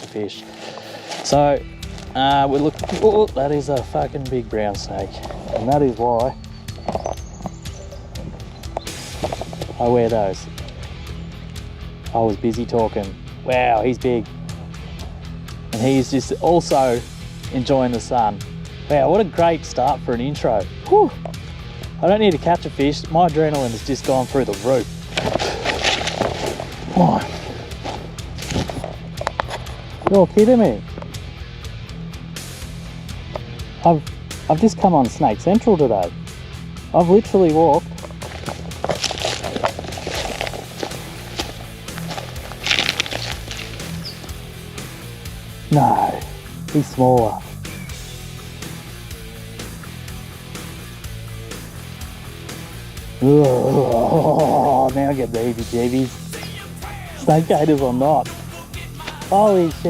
fish. So we're looking. Oh, that is a fucking big brown snake, and that is why I wear those. I was busy talking. Wow, he's big, and he's just also enjoying the sun. Wow, what a great start for an intro. Whew. I don't need to catch a fish. My adrenaline has just gone through the roof. Oh. You're kidding me. I've just come on Snake Central today. I've literally walked no, he's smaller. Oh, now I get the heebie-jeebies. Snake gators or not. Holy shit.